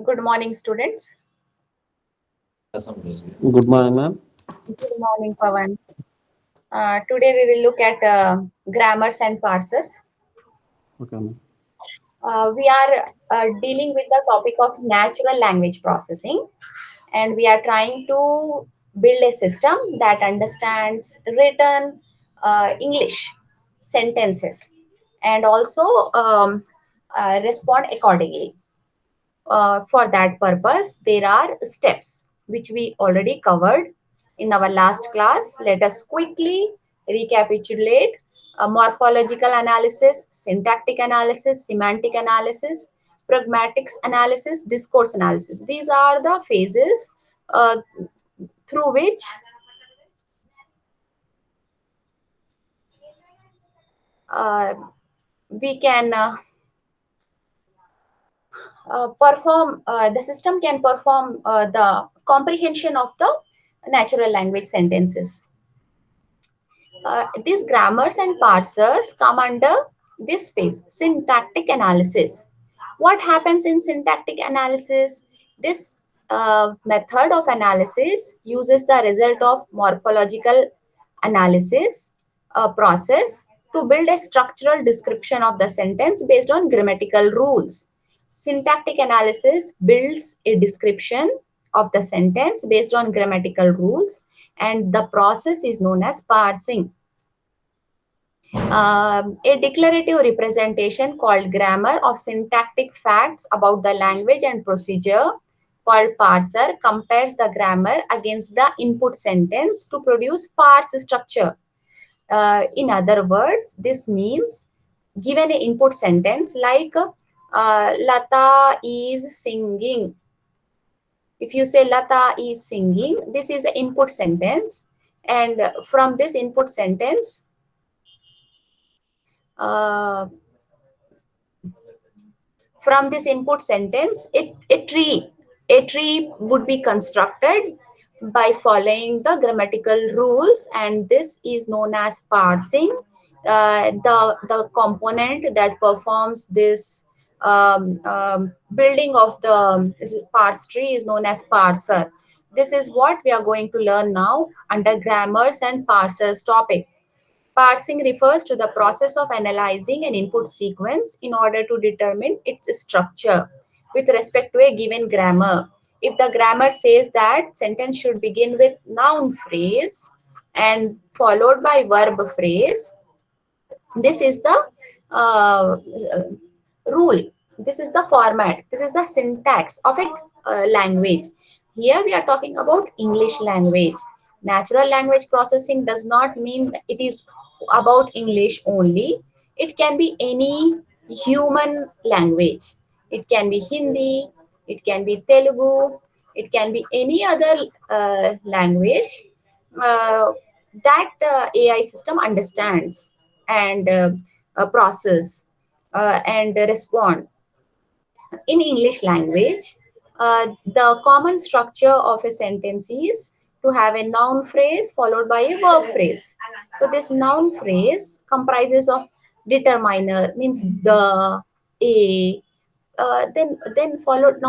Good morning, students. Good morning, ma'am. Good morning, Pawan. Today we will look at grammars and parsers. Okay, ma'am. We are dealing with the topic of natural language processing, and we are trying to build a system that understands written English sentences and also respond accordingly. For that purpose, there are steps which we already covered in our last class. Let us quickly recapitulate morphological analysis, syntactic analysis, semantic analysis, pragmatics analysis, discourse analysis. These are the phases through which uh, we can the system can perform the comprehension of the natural language sentences. These grammars and parsers come under this phase, syntactic analysis. What happens in syntactic analysis? This method of analysis uses the result of morphological analysis process to build a structural description of the sentence based on grammatical rules. Syntactic analysis builds a description of the sentence based on grammatical rules, and the process is known as parsing. A declarative representation called grammar of syntactic facts about the language and procedure called parser compares the grammar against the input sentence to produce parse structure. In other words, this means given an input sentence like Lata is singing. If you say Lata is singing, this is an input sentence, and from this input sentence, uh, from this input sentence, a tree would be constructed by following the grammatical rules, and this is known as parsing. The component that performs this building of the parse tree is known as parser. This is what we are going to learn now under grammars and parsers topic. Parsing refers to the process of analyzing an input sequence in order to determine its structure with respect to a given grammar. If the grammar says that sentence should begin with noun phrase and followed by verb phrase, this is the uh, rule. This is the format. This is the syntax of a language. Here we are talking about English language. Natural language processing does not mean that it is about English only. It can be any human language. It can be Hindi, it can be Telugu, it can be any other language uh, that AI system understands and process and respond. In English language, the common structure of a sentence is to have a noun phrase followed by a verb phrase. So this noun phrase comprises of determiner, means the, a, then followed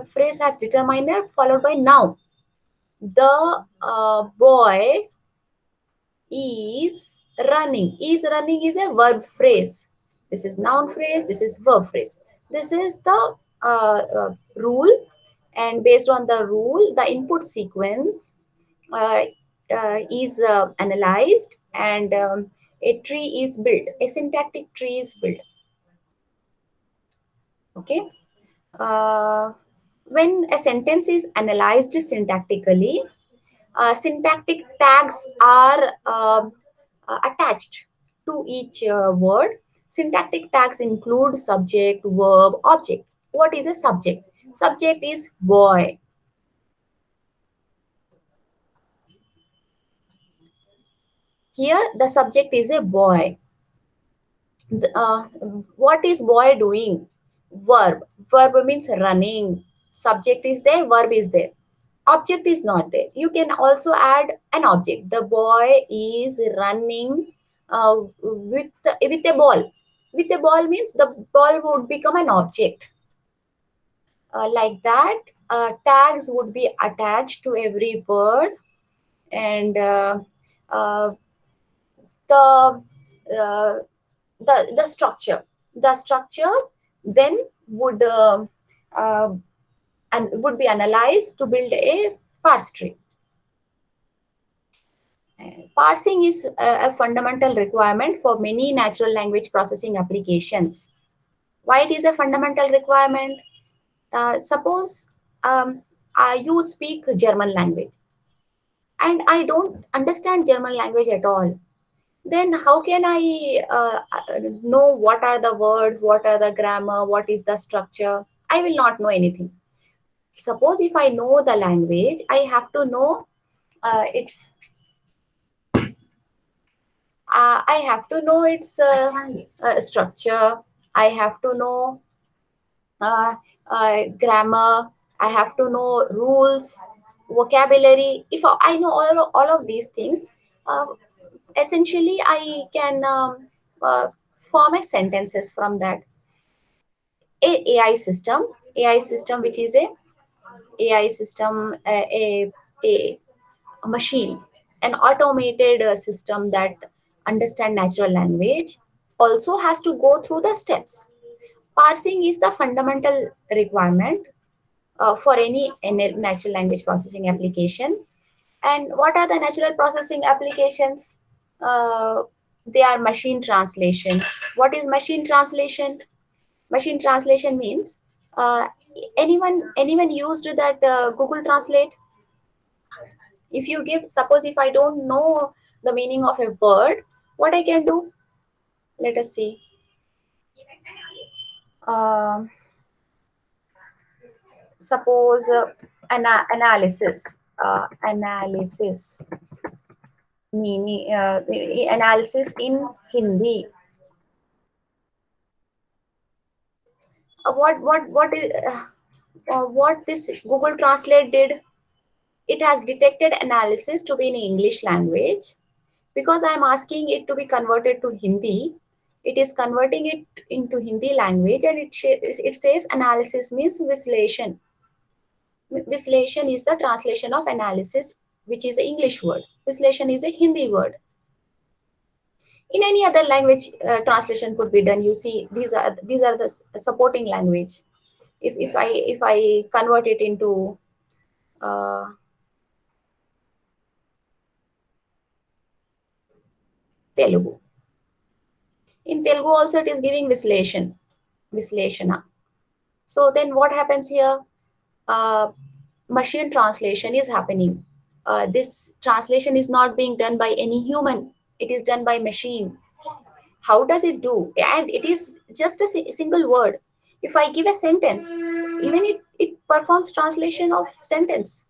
phrase has determiner followed by noun. The boy is running. Is running is a verb phrase. This is noun phrase. This is verb phrase. This is the rule, and based on the rule, the input sequence uh, is analyzed, and a tree is built. A syntactic tree is built. Okay. Uh, when a sentence is analyzed syntactically, syntactic tags are attached to each word. Syntactic tags include subject, verb, object. What is a subject? Subject is boy. Here, the subject is a boy. What is boy doing? Verb. Verb means running. Subject is there, verb is there. Object is not there. You can also add an object. The boy is running with a ball. With a ball means the ball would become an object. Like that, tags would be attached to every word, and uh, the uh, the structure then would uh, and would be analyzed to build a parse tree. Parsing is a fundamental requirement for many natural language processing applications. Why it is a fundamental requirement? Suppose um, you speak German language and I don't understand German language at all. Then how can I know what are the words, what are the grammar, what is the structure? I will not know anything. Suppose if I know the language, I have to know its I have to know its structure. I have to know uh, grammar. I have to know rules, vocabulary. If I know all of these things, uh, essentially I can form a sentences from that. AI system, AI system, which is a AI system, a machine, an automated system that understand natural language, also has to go through the steps. Parsing is the fundamental requirement for any natural language processing application. And what are the natural processing applications? Uh, they are machine translation. What is machine translation? Machine translation means uh, anyone used that Google Translate. If you give, suppose if I don't know the meaning of a word, what I can do? Let us see. Um Suppose analysis, analysis meaning analysis in Hindi. What this Google Translate did? It has detected analysis to be in English language. Because I am asking it to be converted to Hindi, it is converting it into Hindi language, and it says analysis means vislation. Vislation is the translation of analysis, which is the English word. Vislation is a Hindi word. In any other language, translation could be done. You see, these are the supporting language. If I convert it into uh, Telugu. In Telugu also it is giving vislashana. So then what happens here? Uh, Machine translation is happening. This translation is not being done by any human. It is done by machine. How does it do? And it is just a single word. If I give a sentence, even it performs translation of sentence.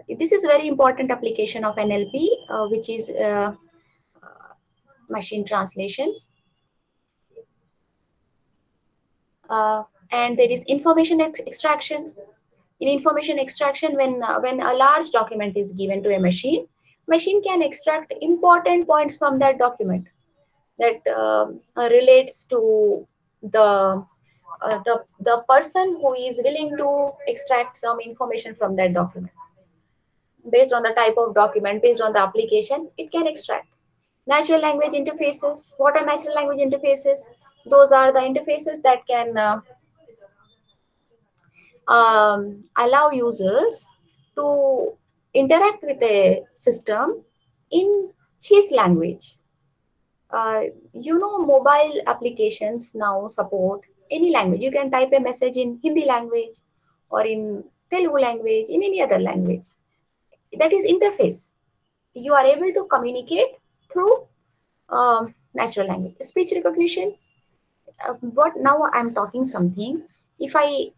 This is very important application of NLP, which is machine translation. Uh, and there is information extraction. In information extraction, when a large document is given to a machine can extract important points from that document that relates to the the person who is willing to extract some information from that document. Based on the type of document, based on the application, it can extract. Natural language interfaces. What are natural language interfaces? Those are the interfaces that can allow users to interact with a system in his language. Uh, Mobile applications now support any language. You can type a message in Hindi language or in Telugu language, in any other language. That is interface. You are able to communicate through natural language. Speech recognition. What now I'm talking something. If I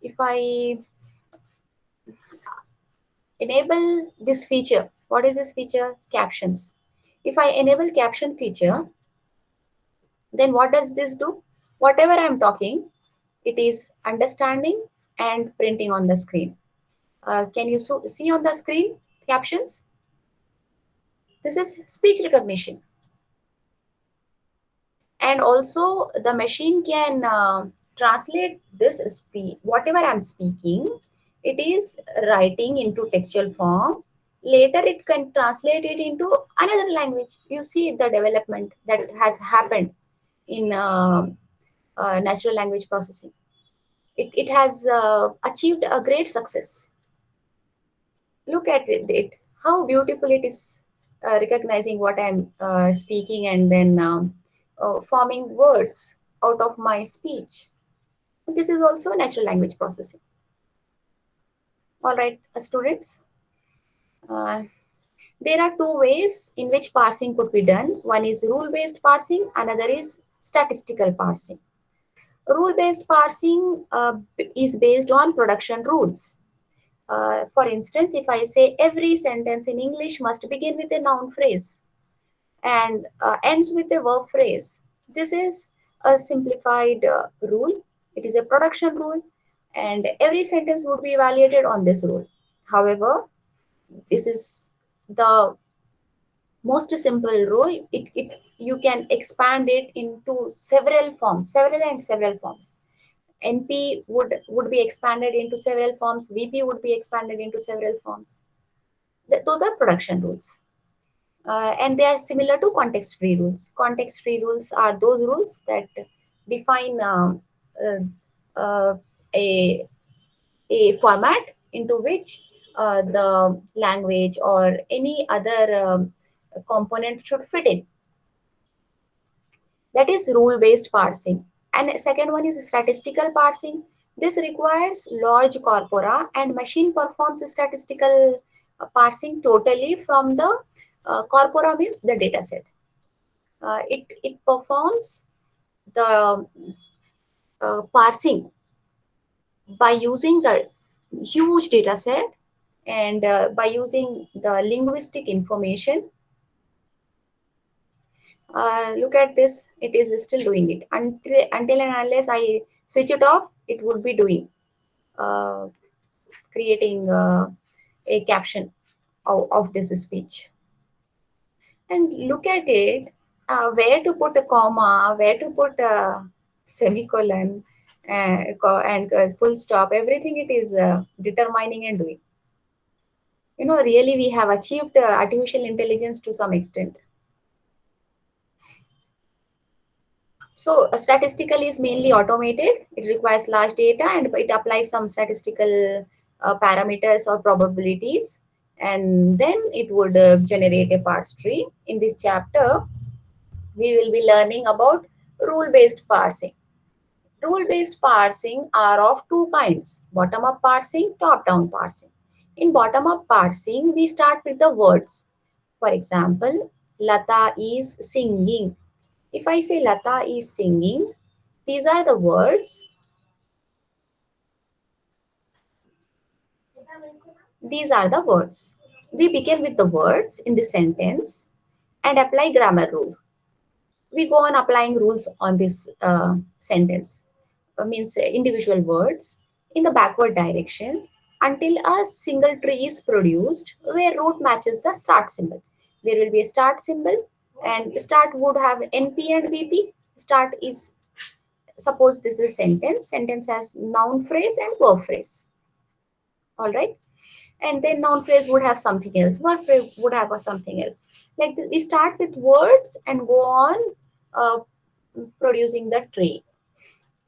if I enable this feature. What is this feature? Captions. If I enable caption feature, then what does this do? Whatever I'm talking, it is understanding and printing on the screen. Can you see on the screen captions? This is speech recognition. And also the machine can translate this speech, whatever I'm speaking, it is writing into textual form. Later, it can translate it into another language. You see the development that has happened in natural language processing. It has achieved a great success. Look at it, how beautiful it is, recognizing what I'm speaking and then forming words out of my speech. This is also natural language processing. All right, students. Uh, there are two ways in which parsing could be done. One is rule-based parsing, another is statistical parsing. Rule-based parsing is based on production rules. For instance, if I say every sentence in English must begin with a noun phrase and ends with a verb phrase, this is a simplified rule. It is a production rule, and every sentence would be evaluated on this rule. However, this is the most simple rule. It you can expand it into several forms, several forms. NP would be expanded into several forms. VP would be expanded into several forms. Those are production rules. And they are similar to context-free rules. Context-free rules are those rules that define uh, a, a format into which the language or any other component should fit in. That is rule-based parsing. And second one is statistical parsing. This requires large corpora and machine performs statistical parsing totally from the corpora means the data set. It performs the parsing by using the huge data set and by using the linguistic information. Look at this, it is still doing it. Until and unless I switch it off, it would be doing, uh, creating a caption of this speech. And look at it, where to put a comma, where to put a semicolon, and full stop, everything it is determining and doing. You know, really we have achieved artificial intelligence to some extent. So statistical is mainly automated. It requires large data and it applies some statistical parameters or probabilities, and then it would generate a parse tree. In this chapter, we will be learning about rule-based parsing. Rule-based parsing are of two kinds: bottom-up parsing, top-down parsing. In bottom-up parsing, we start with the words. For example, Lata is singing. If I say Lata is singing, these are the words. These are the words. We begin with the words in the sentence and apply grammar rules. We go on applying rules on this sentence, means individual words in the backward direction until a single tree is produced where root matches the start symbol. There will be a start symbol, and start would have NP and VP. Start is, suppose this is a sentence. Sentence has noun phrase and verb phrase. All right. And then noun phrase would have something else. Verb phrase would have something else. Like we start with words and go on uh, producing the tree.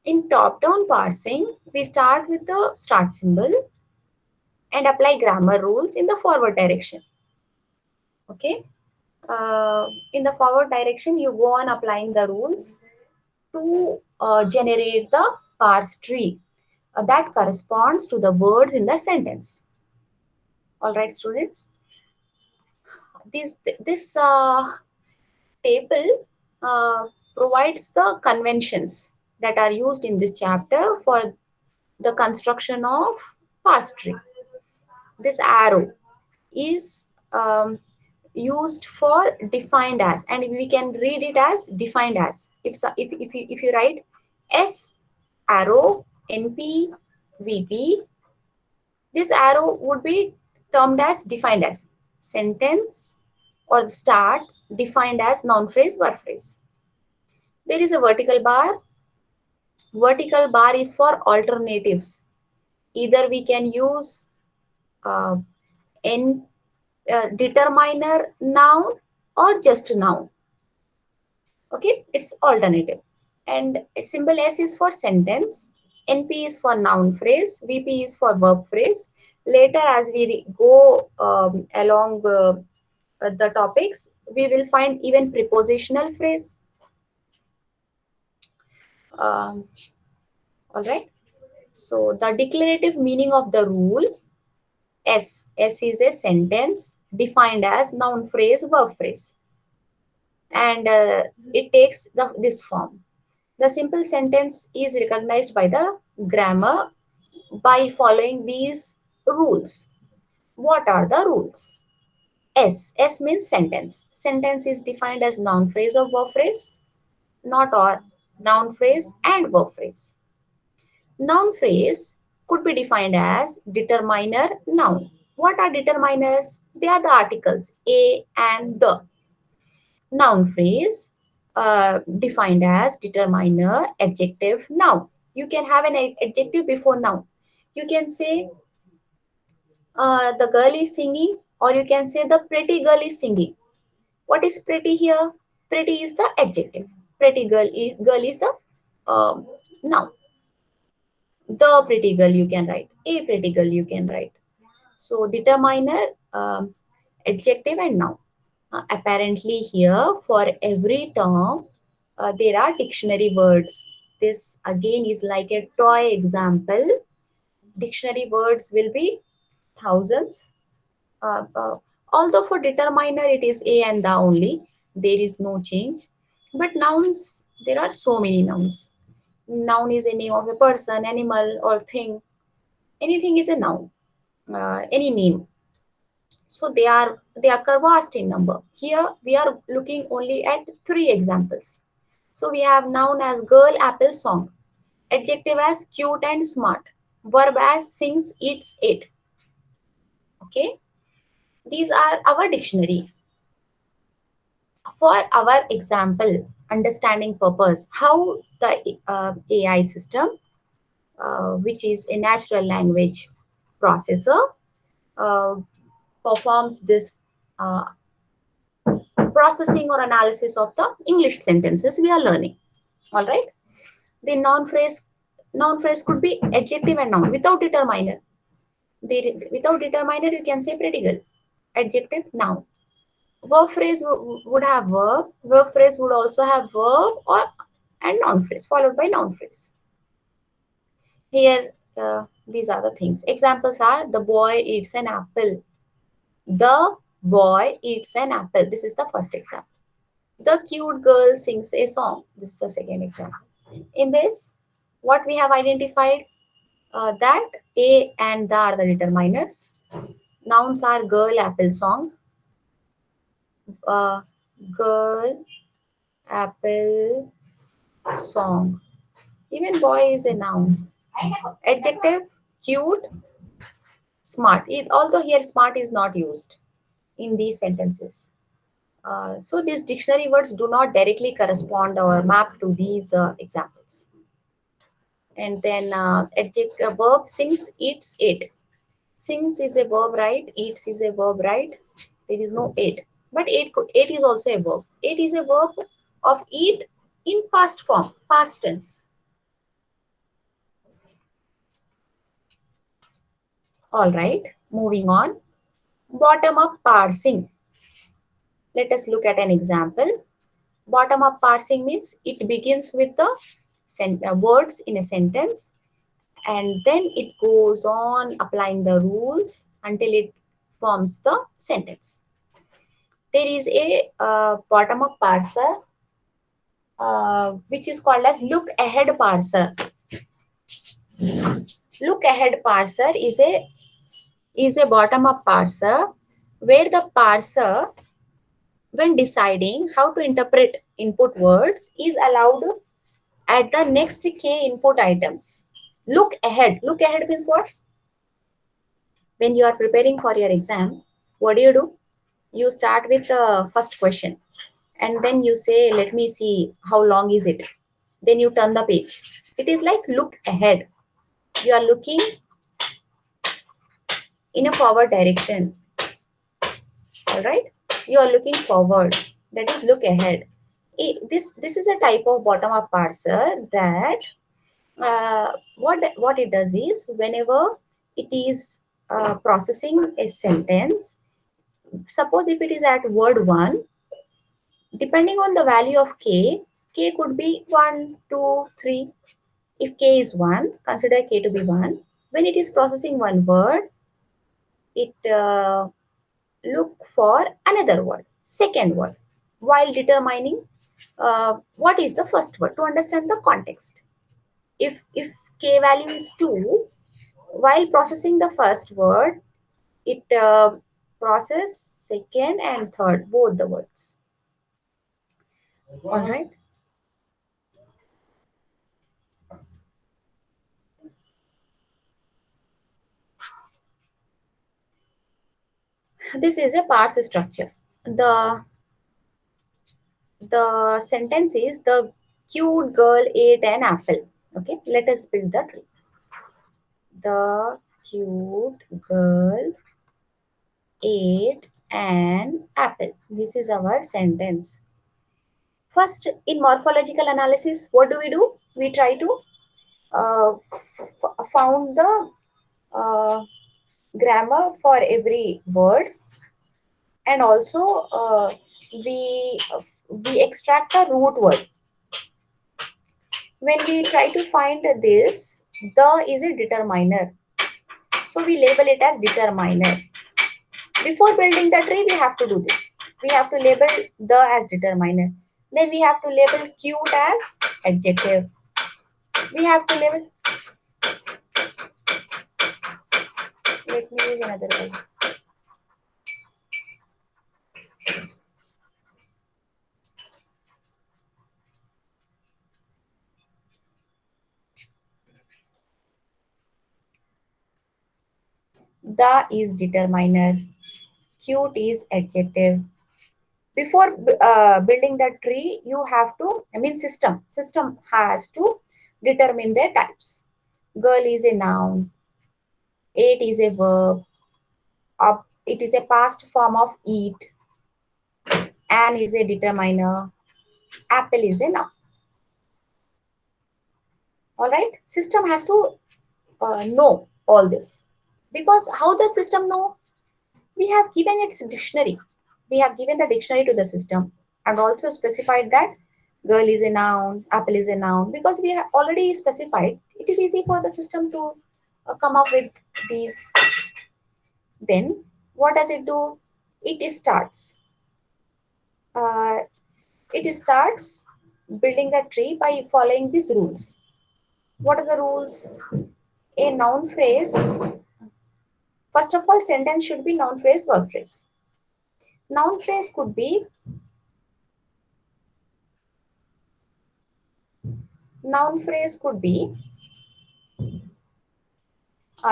In top-down parsing, we start with the start symbol and apply grammar rules in the forward direction. Okay. In the forward direction, you go on applying the rules to generate the parse tree that corresponds to the words in the sentence. All right, students. This table uh, provides the conventions that are used in this chapter for the construction of parse tree. This arrow is used for defined as, and we can read it as defined as. If you write S arrow NP VP, this arrow would be termed as defined as sentence or start defined as noun phrase verb phrase. There is a vertical bar Vertical bar is for alternatives. Either we can use uh, n determiner noun or just noun. Okay, it's alternative. And symbol S is for sentence, NP is for noun phrase, VP is for verb phrase. Later, as we go along the topics, we will find even prepositional phrase. Um, all right. So the declarative meaning of the rule S is a sentence defined as noun phrase, verb phrase, and it takes this form. The simple sentence is recognized by the grammar by following these rules. What are the rules? S means sentence. Sentence is defined as noun phrase or verb phrase, not or noun phrase and verb phrase. Noun phrase could be defined as determiner noun. What are determiners? They are the articles a and the. Noun phrase defined as determiner adjective noun. You can have an adjective before noun. You can say the girl is singing, or you can say the pretty girl is singing. What is pretty here? Pretty is the adjective. Pretty girl is the noun. The pretty girl you can write. A pretty girl you can write. So determiner, adjective and noun. Apparently here for every term there are dictionary words. This again is like a toy example. Dictionary words will be thousands. Uh, uh, Although for determiner it is a and the only, there is no change. But nouns, there are so many nouns. Noun is a name of a person, animal, or thing. Anything is a noun. Any name. So they occur vast in number. Here we are looking only at three examples. So we have noun as girl, apple, song. Adjective as cute and smart. Verb as sings, eats, ate. Okay. These are our dictionary. For our example, understanding purpose, how the AI system, which is a natural language processor, uh, performs this uh, processing or analysis of the English sentences we are learning. All right. The noun phrase could be adjective and noun without determiner. Without determiner, you can say pretty girl. Adjective, noun. Verb phrase would have verb. Verb phrase would also have verb or and noun phrase followed by noun phrase. Here, these are the things. Examples are the boy eats an apple. The boy eats an apple. This is the first example. The cute girl sings a song. This is the second example. In this, what we have identified that a and the are the determiners. Nouns are girl, apple, song. Uh, Girl, apple, song. Even boy is a noun. Adjective, cute, smart. Although here smart is not used in these sentences. So these dictionary words do not directly correspond or map to these examples. And then adjective, verb, sings, eats, ate. Sings is a verb, right? Eats is a verb, right? There is no ate. But ate is also a verb. Ate is a verb of eat in past form, past tense. All right, moving on. Bottom up parsing. Let us look at an example. Bottom up parsing means it begins with the words in a sentence, and then it goes on applying the rules until it forms the sentence. There is a bottom up parser which is called as look ahead parser. Look ahead parser is a bottom up parser where the parser, when deciding how to interpret input words, is allowed at the next k input items. Look ahead. Look ahead means what? When you are preparing for your exam, what do? You start with the first question and then you say, let me see how long is it. Then you turn the page. It is like look ahead. You are looking in a forward direction. All right. You are looking forward. That is look ahead. This is a type of bottom up parser that what it does is whenever it is processing a sentence, suppose if it is at word 1, depending on the value of k could be 1, 2, 3. If k is 1, consider k to be 1. When it is processing one word, it look for another word, second word, while determining what is the first word to understand the context. If k value is 2, while processing the first word, it process second and third, both the words. All right. This is a parse structure. The sentence is the cute girl ate an apple. Okay, let us build the tree. The cute girl ate an apple. This is our sentence. First, in morphological analysis, what do? We try to found the uh, grammar for every word, and also we extract the root word. When we try to find this, the is a determiner, so we label it as determiner. Before building the tree, we have to do this. We have to label the as determiner. Then we have to label cute as adjective. We have to label, let me use another word. The is determiner, cute is adjective. Before building the tree, you have to, I mean system has to determine their types. Girl is a noun, ate is a verb, up it is a past form of eat, an is a determiner, apple is a noun. All right, system has to know all this, because how the system know? We have given its dictionary. We have given the dictionary to the system and also specified that girl is a noun, apple is a noun. Because we have already specified, it is easy for the system to come up with these. Then what does it do? It starts. Uh, it starts building the tree by following these rules. What are the rules? A noun phrase. First of all, sentence should be noun phrase, verb phrase. Noun phrase could be noun phrase could be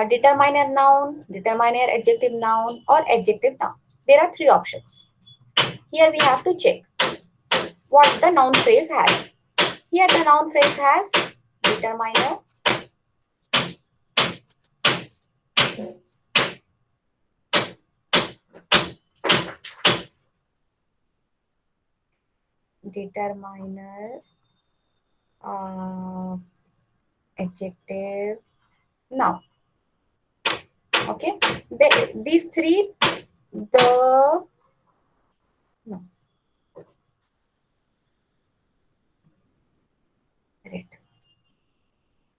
determiner noun, determiner adjective noun, or adjective noun. There are three options. Here we have to check what the noun phrase has. Here the noun phrase has determiner, determiner, uh, adjective, noun. Okay, these three, the no, correct,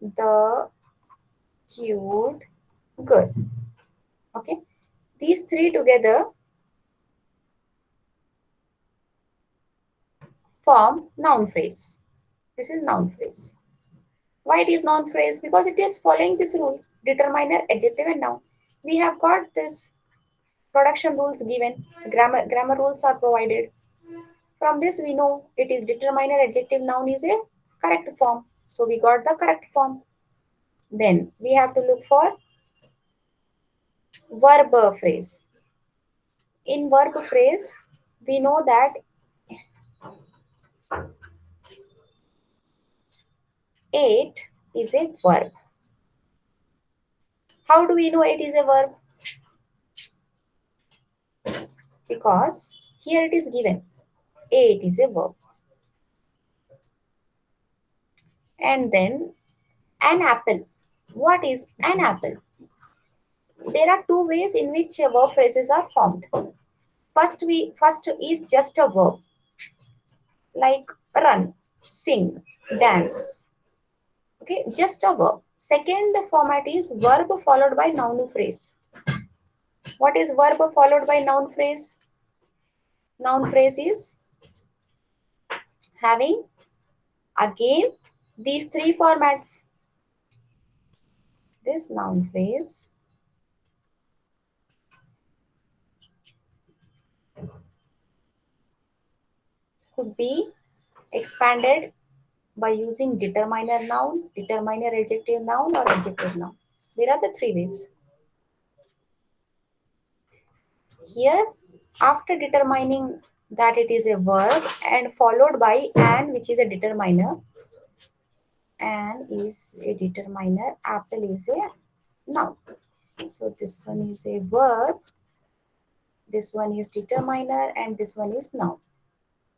the cute girl. Okay, these three together form noun phrase. This is noun phrase. Why it is noun phrase? Because it is following this rule, determiner, adjective and noun. We have got this production rules given, grammar rules are provided. From this we know it is determiner, adjective, noun is a correct form. So we got the correct form. Then we have to look for verb phrase. In verb phrase, we know that ate is a verb. How do we know it is a verb? Because here it is given. A, it is a verb. And then an apple. What is an apple? There are two ways in which verb phrases are formed. First is just a verb like run, sing, dance. Okay, just a verb. Second format is verb followed by noun phrase. What is verb followed by noun phrase? Noun phrase is having again these three formats. This noun phrase could be expanded by using determiner noun, determiner adjective noun, or adjective noun. There are the three ways. Here, after determining that it is a verb and followed by an, which is a determiner, an is a determiner, apple is a noun. So this one is a verb, this one is determiner, and this one is noun.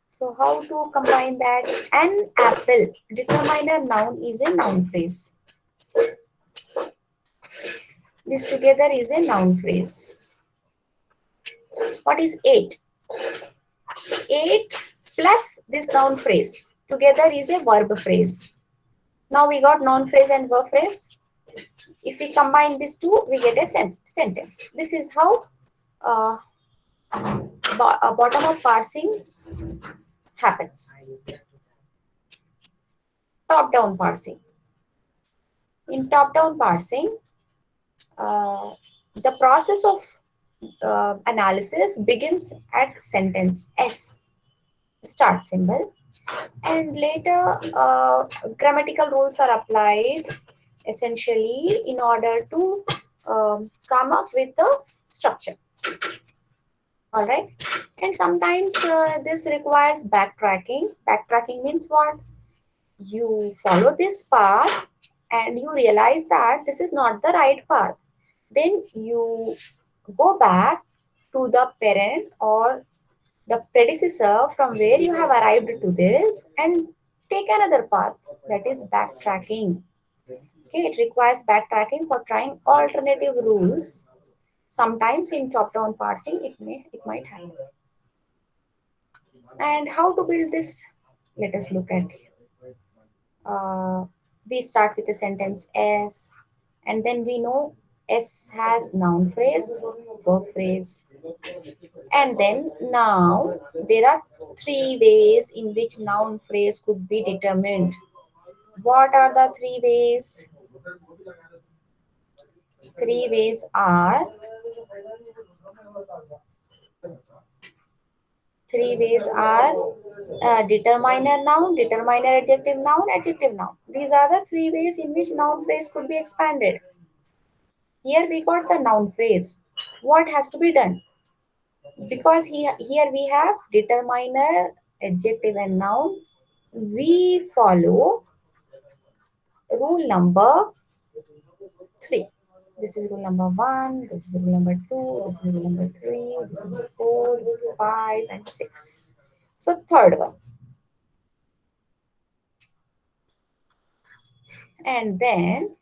So how to combine that? An apple, determiner noun is a noun phrase. This together is a noun phrase. What is eight? Eight plus this noun phrase together is a verb phrase. Now we got noun phrase and verb phrase. If we combine these two, we get a sentence. This is how uh, bottom-up parsing happens. Top-down parsing. In top-down parsing, uh, the process of analysis begins at sentence S, start symbol, and later grammatical rules are applied essentially in order to come up with the structure. All right, and sometimes this requires backtracking. Backtracking means what? You follow this path and you realize that this is not the right path. Then you go back to the parent or the predecessor from where you have arrived to this and take another path. That is backtracking. Okay, it requires backtracking for trying alternative rules. Sometimes in top-down parsing, it might happen. And how to build this? Let us look at. Uh, we start with the sentence S, and then we know S has noun phrase, verb phrase, and then now there are three ways in which noun phrase could be determined. What are the three ways? Three ways are determiner noun, determiner adjective noun, adjective noun. These are the three ways in which noun phrase could be expanded. Here we got the noun phrase. What has to be done? Because here we have determiner, adjective and noun. We follow rule number 3. This is rule number 1, this is rule number 2, this is rule number 3, this is 4, 5 and 6. So third one. And then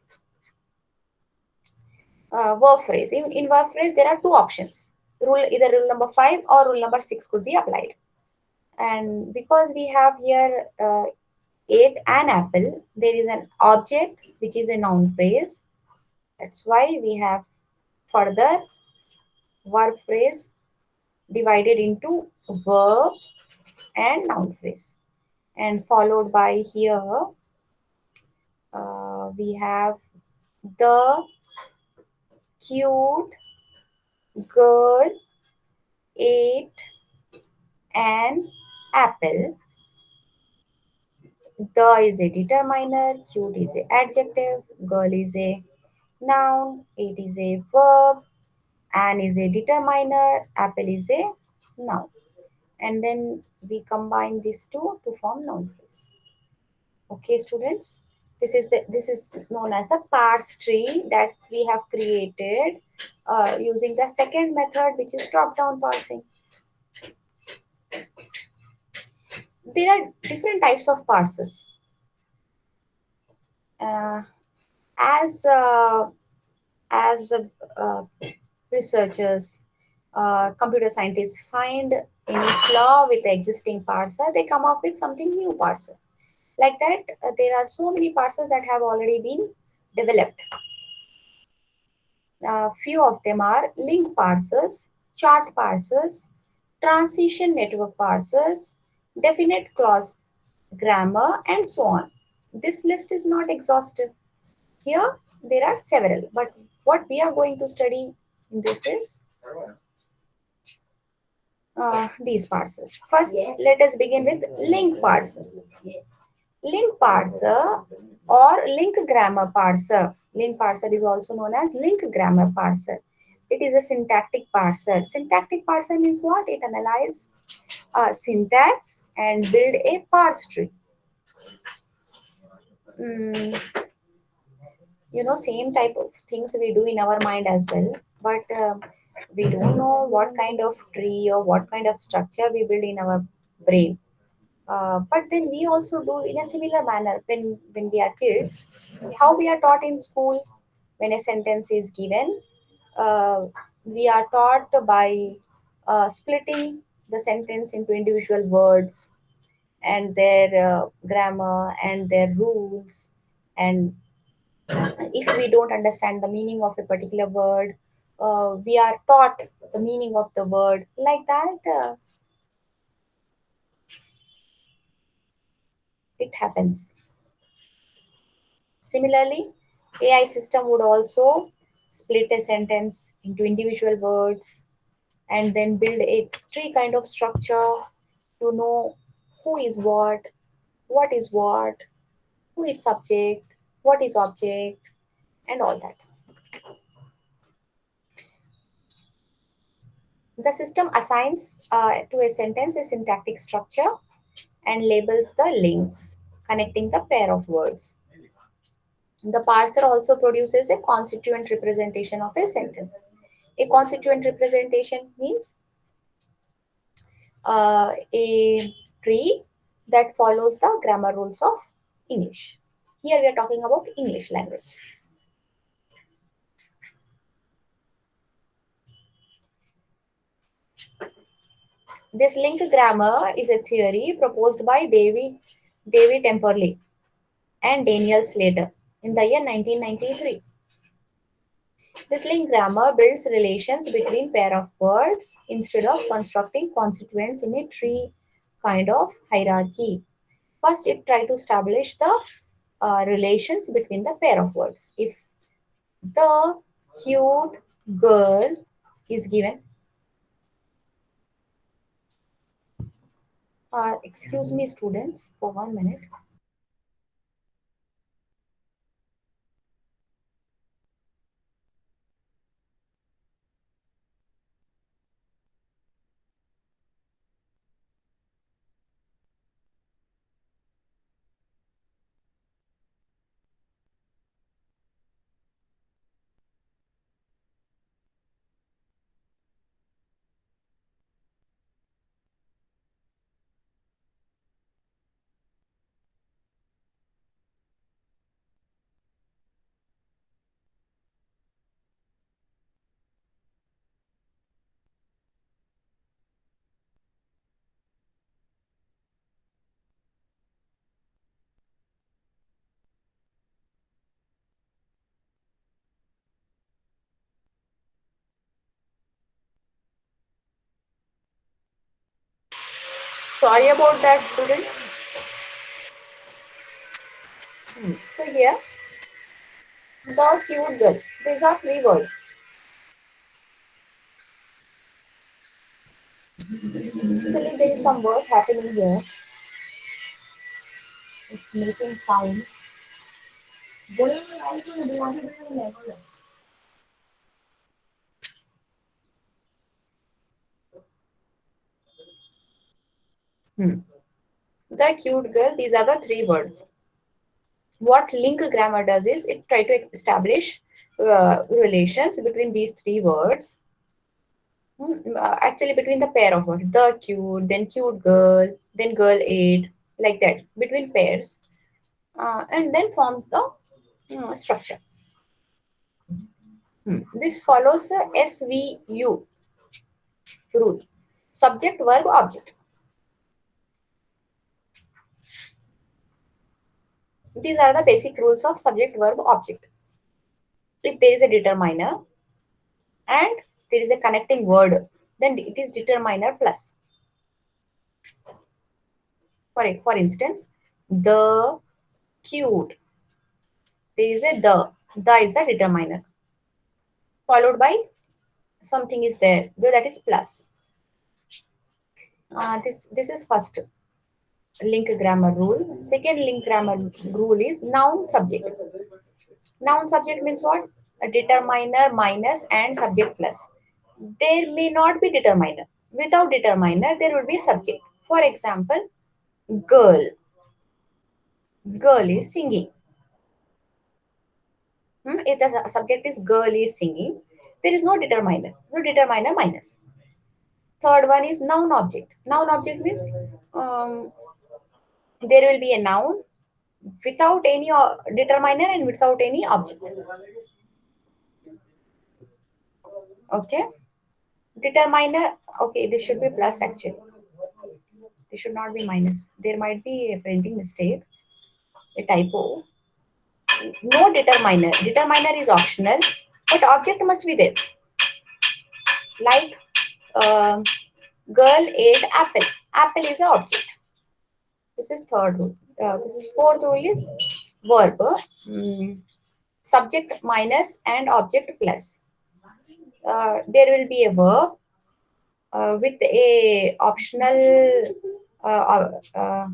verb phrase. In verb phrase, there are two options. Either rule number 5 or rule number 6 could be applied. And because we have here ate an apple, there is an object which is a noun phrase. That's why we have further verb phrase divided into verb and noun phrase. And followed by here, we have the cute girl ate an apple. The is a determiner, cute is a adjective, girl is a noun, it is a verb, an is a determiner, apple is a noun. And then we combine these two to form noun phrase. Okay, students, This is known as the parse tree that we have created using the second method, which is top-down parsing. There are different types of parses. Uh, as uh, as researchers, computer scientists find any flaw with the existing parser, they come up with something new parser. Like that, there are so many parsers that have already been developed. Few of them are link parsers, chart parsers, transition network parsers, definite clause grammar, and so on. This list is not exhaustive. Here, there are several, but what we are going to study in this is these parsers. First, let us begin with link parser. Link parser or link grammar parser. Link parser is also known as link grammar parser. It is a syntactic parser. Syntactic parser means what? It analyzes syntax and build a parse tree. Mm, same type of things we do in our mind as well, but we don't know what kind of tree or what kind of structure we build in our brain. But then we also do in a similar manner when we are kids. How we are taught in school, when a sentence is given, uh, we are taught by splitting the sentence into individual words and their grammar and their rules. And if we don't understand the meaning of a particular word, we are taught the meaning of the word. Like that, it happens. Similarly, AI system would also split a sentence into individual words and then build a tree kind of structure to know who is what is what, who is subject, what is object, and all that. The system assigns to a sentence a syntactic structure and labels the links connecting the pair of words. The parser also produces a constituent representation of a sentence. A constituent representation means a tree that follows the grammar rules of English. Here we are talking about English language. This linked grammar is a theory proposed by David Temperley and Daniel Slater in the year 1993. This linked grammar builds relations between pair of words instead of constructing constituents in a tree kind of hierarchy. First, it tries to establish the relations between the pair of words. If the cute girl is given, excuse me, students, for 1 minute. Sorry about that, students. So here, the cute girl. These are three words. Actually, there is some work happening here. It's making sound. Hmm. The cute girl. These are the three words. What link grammar does is it try to establish relations between these three words. Actually between the pair of words, the cute, then cute girl, then girl ate, like that, between pairs, and then forms the structure. This follows a SVU rule: subject, verb, object. These are the basic rules of subject, verb, object. If there is a determiner and there is a connecting word, then it is determiner plus. For instance, the cute, there is a the is a determiner, followed by something is there, so that is plus. This is first link grammar rule. Second link grammar rule is noun subject. Noun subject means what? A determiner minus and subject plus. There may not be determiner. Without determiner, there would be subject. For example, girl. Girl is singing. If the subject is girl is singing, there is no determiner. No determiner minus. Third one is noun object. Noun object means there will be a noun without any determiner and without any object. Okay. Determiner. Okay, this should be plus actually. This should not be minus. There might be a printing mistake, a typo. No determiner. Determiner is optional, but object must be there. Like girl ate apple. Apple is an object. This is third rule. This is fourth rule is verb. Mm, Subject minus and object plus. There will be a verb with a optional. Uh, uh,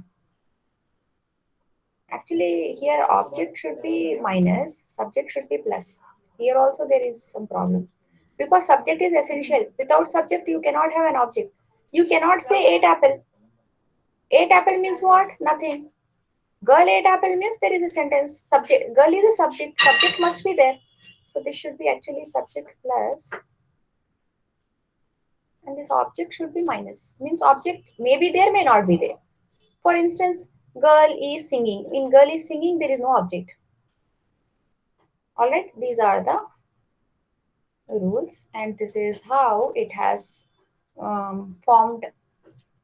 Actually, here object should be minus, subject should be plus. Here also there is some problem because subject is essential. Without subject, you cannot have an object. You cannot say ate apple. Ate apple means what? Nothing. Girl ate apple means there is a sentence. Subject. Girl is a subject. Subject must be there. So this should be actually subject plus, and this object should be minus. Means object may be there, may not be there. For instance, girl is singing. In girl is singing, there is no object. All right. These are the rules, and this is how it has formed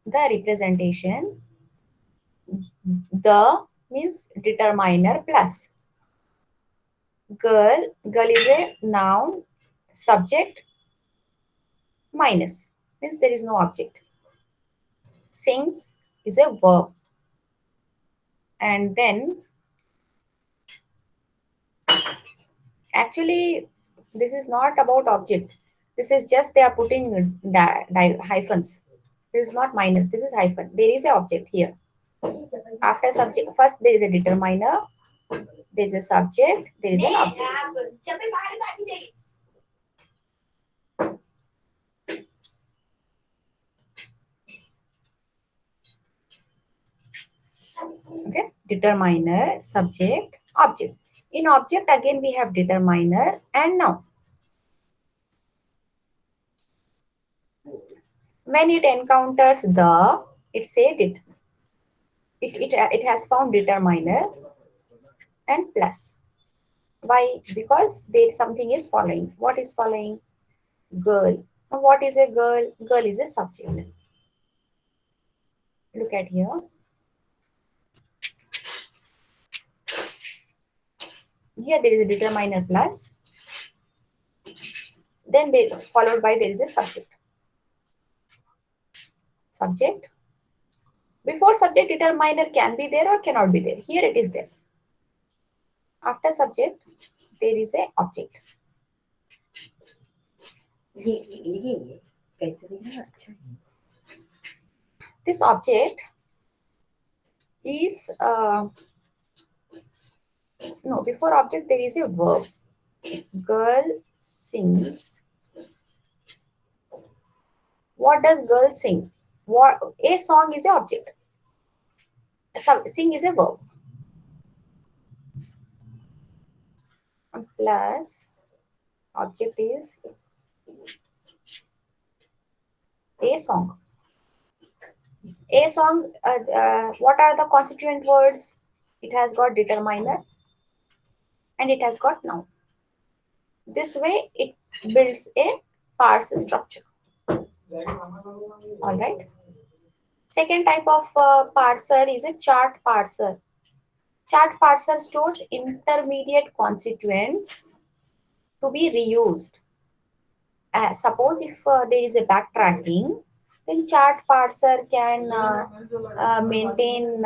the representation. The means determiner plus. Girl is a noun, subject minus means there is no object. Sings is a verb, and then actually this is not about object. This is just they are putting hyphens. This is not minus, this is hyphen. There is a object here. After subject, first there is a determiner, there is a subject, there is an object. Okay, determiner, subject, object. In object again we have determiner and noun. When it encounters the, it said it has found determiner and plus. Why? Because there something is following. What is following? Girl. Now what is a girl? Girl is a subject. Look at here. Here there is a determiner plus. Then they followed by there is a subject. Subject. Before subject, determiner can be there or cannot be there. Here it is there. After subject, there is a object. This object is no, before object there is a verb. Girl sings. What does girl sing? What a song is a object. Sing is a verb. plus object is a song. A song, what are the constituent words? It has got determiner and it has got noun. This way, it builds a parse structure. All right. Second type of parser is a chart parser. Chart parser stores intermediate constituents to be reused. Suppose if there is a backtracking, then chart parser can maintain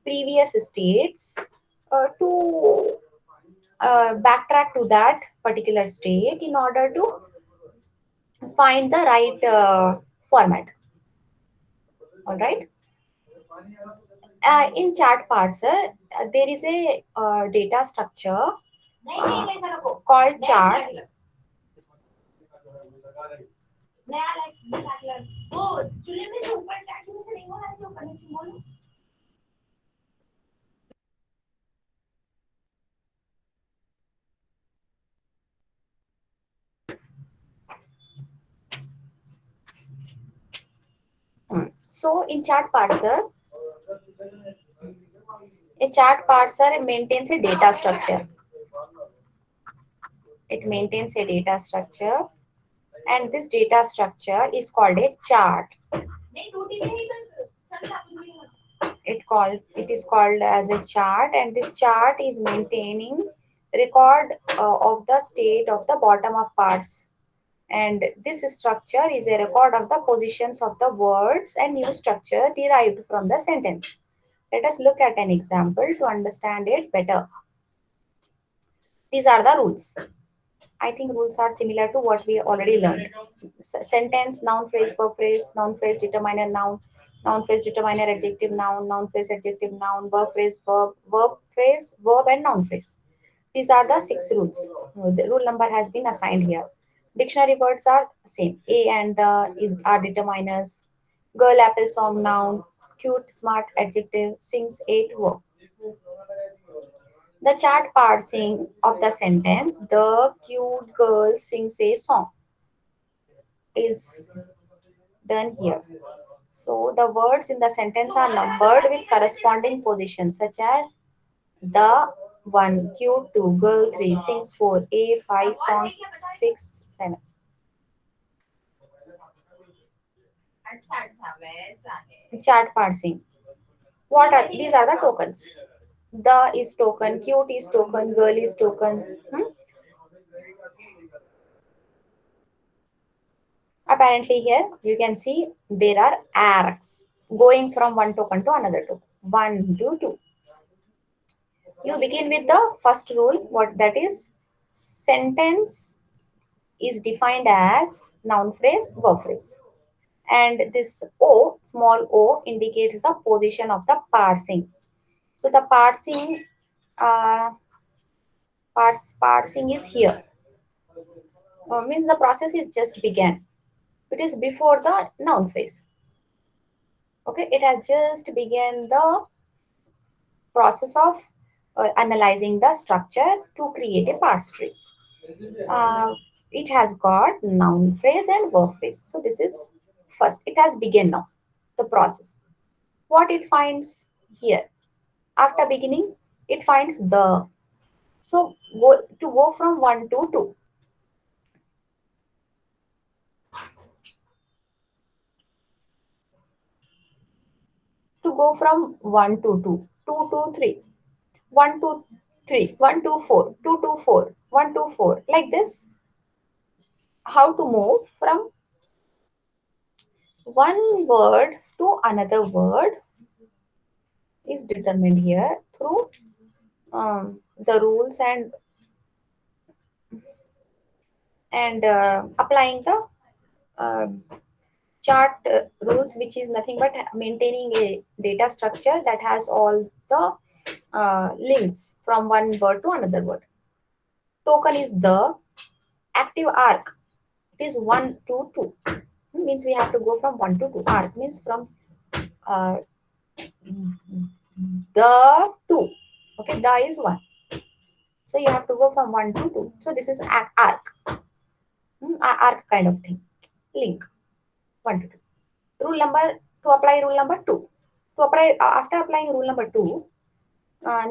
previous states to backtrack to that particular state in order to find the right format. All right. In chart parser, there is a data structure called chart. So in chart parser, a chart parser maintains a data structure. It maintains a data structure, and this data structure is called a chart. It is called as a chart, and this chart is maintaining record of the state of the bottom of parse. And this structure is a record of the positions of the words and new structure derived from the sentence. Let us look at an example to understand it better. These are the rules. I think rules are similar to what we already learned. Sentence, noun phrase, verb phrase, noun phrase, determiner, noun phrase, determiner, adjective, noun phrase, adjective, noun, verb phrase, verb phrase, verb, and noun phrase. These are the 6 rules. The rule number has been assigned here. Dictionary words are same. A and the is are determiners. Girl, apple, song, noun. Cute, smart, adjective. Sings, ate, verb. The chart parsing of the sentence, the cute girl sings a song, is done here. So the words in the sentence are numbered with corresponding positions such as the 1, cute 2, girl 3, sings 4, a 5, song 6, 7. Chart parsing. What are these are the tokens. The is token, cute is token, girl is token. Apparently here you can see there are arcs going from one token to another token. 1 to 2. You begin with the first rule. What that is? Sentence is defined as noun phrase, verb phrase. And this O, small o, indicates the position of the parsing. So the parsing, uh, parsing is here. Means the process is just began. It is before the noun phrase. Okay, it has just began the process of analyzing the structure to create a parse tree. Uh, it has got noun phrase and verb phrase. So this is first. It has begun now, the process. What it finds here? After beginning, it finds the. So to go from 1 to 2. To go from 1 to 2. 2 to 3. 1 to 3. 1 to 4. 2 to 4. 1 to 4. Like this. How to move from one word to another word is determined here through the rules and applying the uh, chart rules, which is nothing but maintaining a data structure that has all the links from one word to another word. Token is the active arc. It is 1 to 2. Means we have to go from 1 to 2. Arc means from uh, the 2. Okay, the is 1. So you have to go from 1 to 2. So this is arc, arc kind of thing. Link 1 to 2. Rule number to apply rule number 2. To apply after applying rule number 2,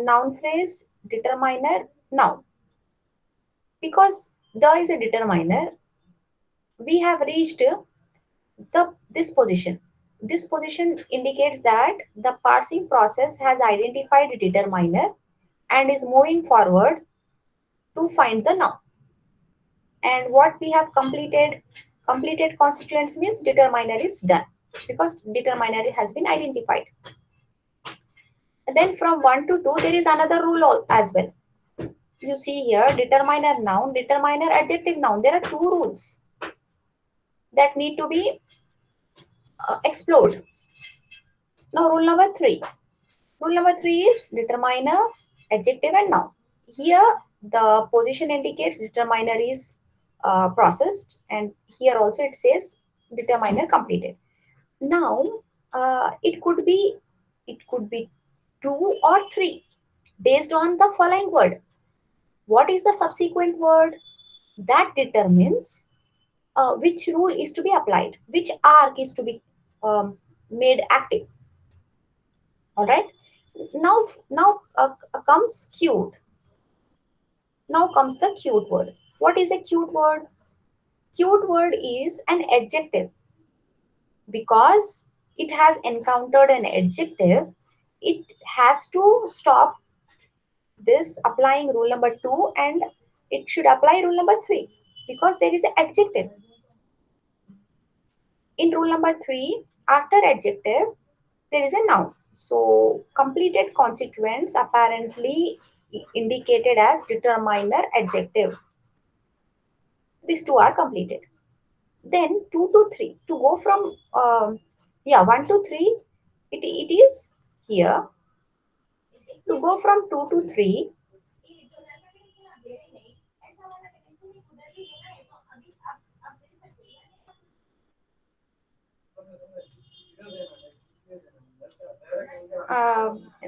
noun phrase determiner noun. Because the is a determiner, we have reached this position. This position indicates that the parsing process has identified a determiner and is moving forward to find the noun. And what we have completed constituents means determiner is done because determiner has been identified. And then from 1 to 2 there is another rule as well. You see here determiner noun, determiner adjective noun. There are two rules that need to be explored. Now rule number 3. Rule number 3 is determiner adjective and noun. Here the position indicates determiner is processed, and here also it says determiner completed. Now it could be 2 or 3 based on the following word. What is the subsequent word? That determines which rule is to be applied, which arc is to be made active. All right. Now comes cute. Now comes the cute word. What is a cute word? Cute word is an adjective. Because it has encountered an adjective, it has to stop this applying rule number 2 and it should apply rule number 3 because there is an adjective. In rule number 3, after adjective, there is a noun. So completed constituents apparently indicated as determiner adjective. These two are completed. Then 2 to 3. To go from 1 to 3, it is here. To go from 2 to 3,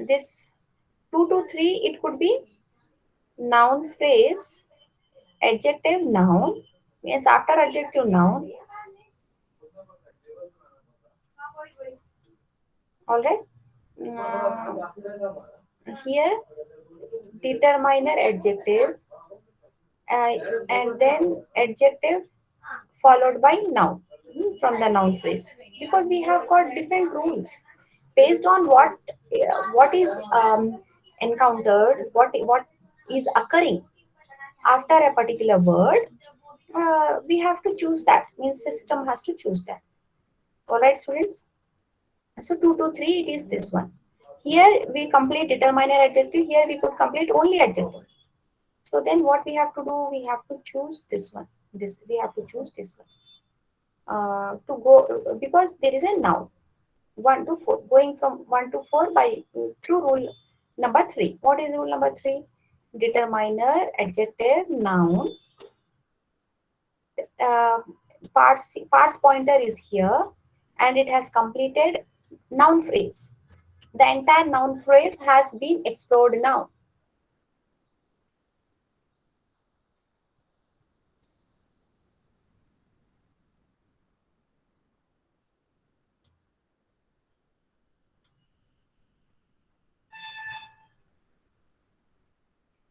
this 2 to 3, it could be noun phrase, adjective noun, means after adjective noun, all right. Here, determiner adjective, uh, and then adjective followed by noun from the noun phrase. Because we have got different rules based on what is encountered, what is occurring after a particular word. We have to choose that. Means system has to choose that. All right, students. So 2 to 3, it is this one. Here we complete determiner adjective. Here we could complete only adjective. So then what we have to do? We have to choose this one. This we have to choose this one. To go because there is a noun 1 to 4, going from 1 to 4 by through rule number 3. What is rule number 3? Determiner adjective noun, uh, parse pointer is here and it has completed noun phrase. The entire noun phrase has been explored now.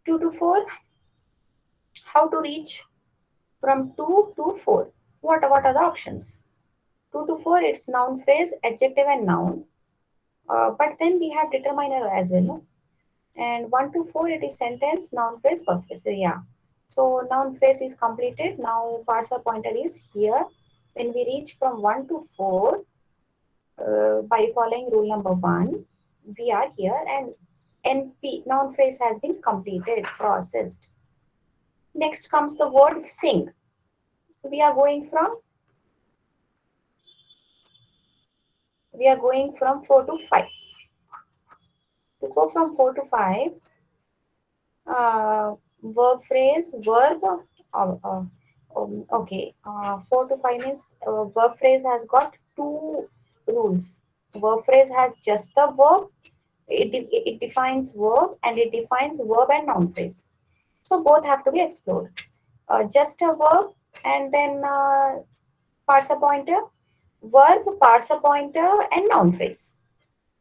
2 to 4, how to reach from 2 to 4? What are the options? 2 to 4, it's noun phrase, adjective and noun. But then we have determiner as well, no? And 1 to 4, it is sentence, noun phrase, verb phrase. So, yeah. So noun phrase is completed. Now parser pointer is here. When we reach from 1 to 4, by following rule number 1, we are here and NP, noun phrase has been completed, processed. Next comes the word sing. So we are going from 4 to 5. To go from 4 to 5, verb phrase, verb, okay, 4 to 5 means verb phrase has got two rules. Verb phrase has just the verb, it defines verb and it defines verb and noun phrase. So both have to be explored. Just a verb and then parser pointer, verb, parser pointer, and noun phrase.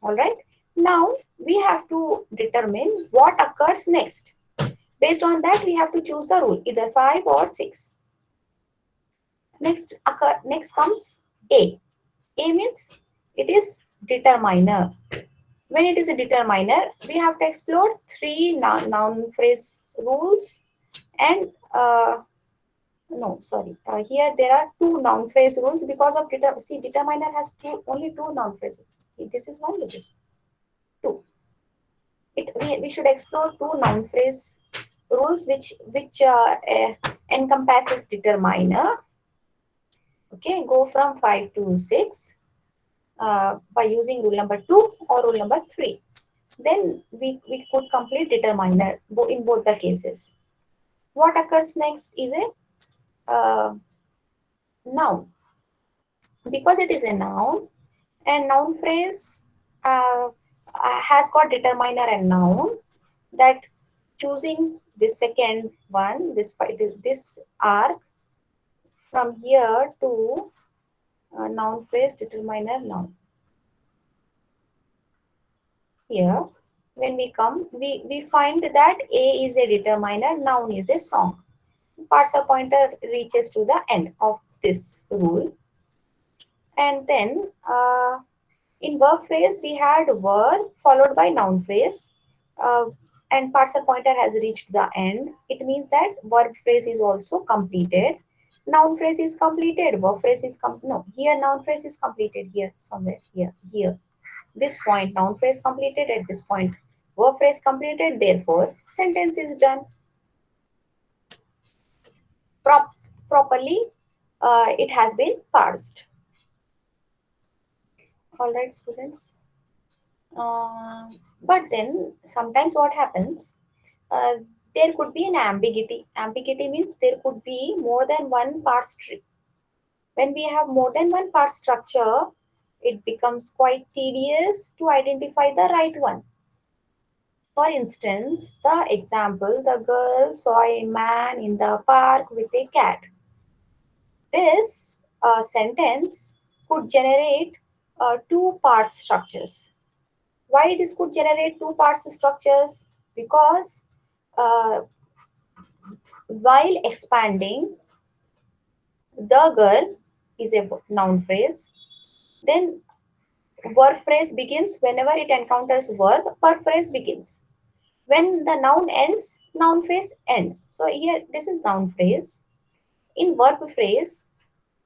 All right. Now we have to determine what occurs next. Based on that, we have to choose the rule, either 5 or 6. Next comes A. A means it is determiner. When it is a determiner, we have to explore three noun phrase rules and no, sorry. Here there are two noun phrase rules because of determiner has only two noun phrases. This is one, this is two. We should explore two noun phrase rules which encompasses determiner. Okay, go from 5 to 6 by using rule number 2 or rule number 3. Then we could complete determiner in both the cases. What occurs next is a noun. Because it is a noun and noun phrase uh, has got determiner and noun, that choosing this second one, this arc from here to noun phrase determiner noun. Here, when we come, we find that A is a determiner, noun is a song. Parser pointer reaches to the end of this rule. And then in verb phrase, we had verb followed by noun phrase. Uh, and parser pointer has reached the end. It means that verb phrase is also completed. Noun phrase is completed. Verb phrase is no. Here noun phrase is completed. Here somewhere. Here. This point noun phrase completed. At this point verb phrase completed. Therefore sentence is done properly. It has been parsed. All right, students. Uh, but then sometimes what happens, uh, there could be an ambiguity. Ambiguity means there could be more than one parse tree. When we have more than one parse structure, it becomes quite tedious to identify the right one. For instance, the example, the girl saw a man in the park with a cat. This sentence could generate two parse structures. Why this could generate two parse structures? Because uh, while expanding, the girl is a noun phrase. Then verb phrase begins whenever it encounters verb, verb phrase begins. When the noun ends, noun phrase ends. So here this is noun phrase. In verb phrase,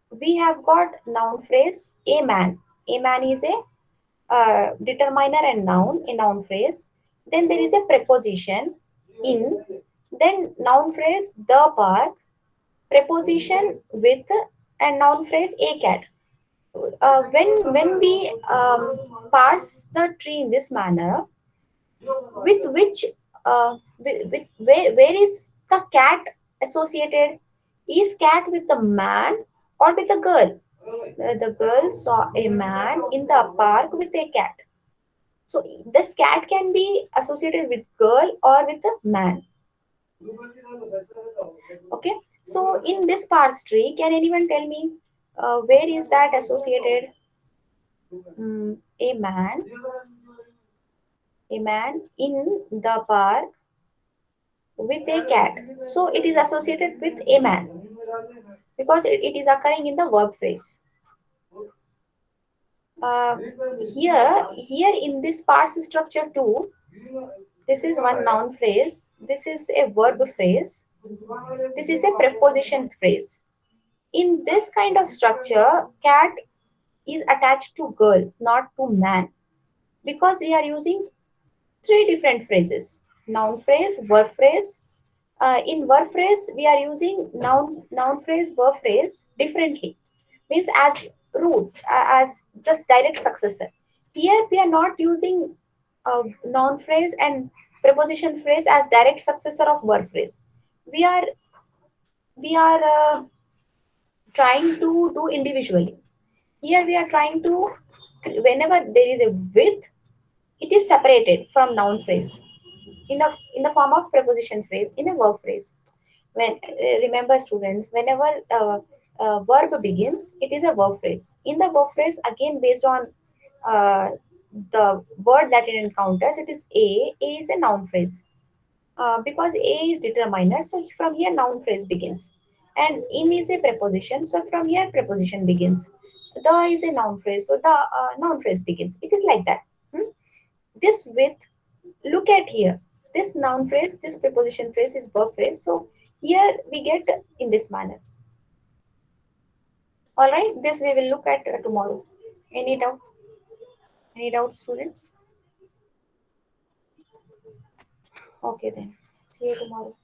we have got noun phrase a man. A man is a determiner and noun in noun phrase. Then there is a preposition in. Then noun phrase the park. Preposition with and noun phrase a cat. When we parse the tree in this manner, with which with where is the cat associated? Is cat with the man or with the girl? The girl saw a man in the park with a cat. So this cat can be associated with girl or with a man. Okay. So in this parse tree, can anyone tell me where is that associated? A man in the park with a cat. So it is associated with a man because it is occurring in the verb phrase. Uh, here in this parse structure too, this is one noun phrase. This is a verb phrase. This is a preposition phrase. In this kind of structure, cat is attached to girl, not to man, because we are using three different phrases: noun phrase, verb phrase. In verb phrase, we are using noun phrase, verb phrase differently. Means as root, as just direct successor. Here we are not using noun phrase and preposition phrase as direct successor of verb phrase. We are trying to do individually. Here we are trying to, whenever there is a with, it is separated from noun phrase. in the form of preposition phrase in a verb phrase. When remember students, whenever verb begins, it is a verb phrase. In the verb phrase, again based on uh, the word that it encounters, it is a. A is a noun phrase because a is determiner. So from here, noun phrase begins, and in is a preposition. So from here, preposition begins. The is a noun phrase, so the noun phrase begins. It is like that. Hmm? This with look at here. This noun phrase, this preposition phrase is verb phrase. So here we get in this manner. All right. This we will look at tomorrow. Any doubt? Any doubts, students? Okay then. See you tomorrow.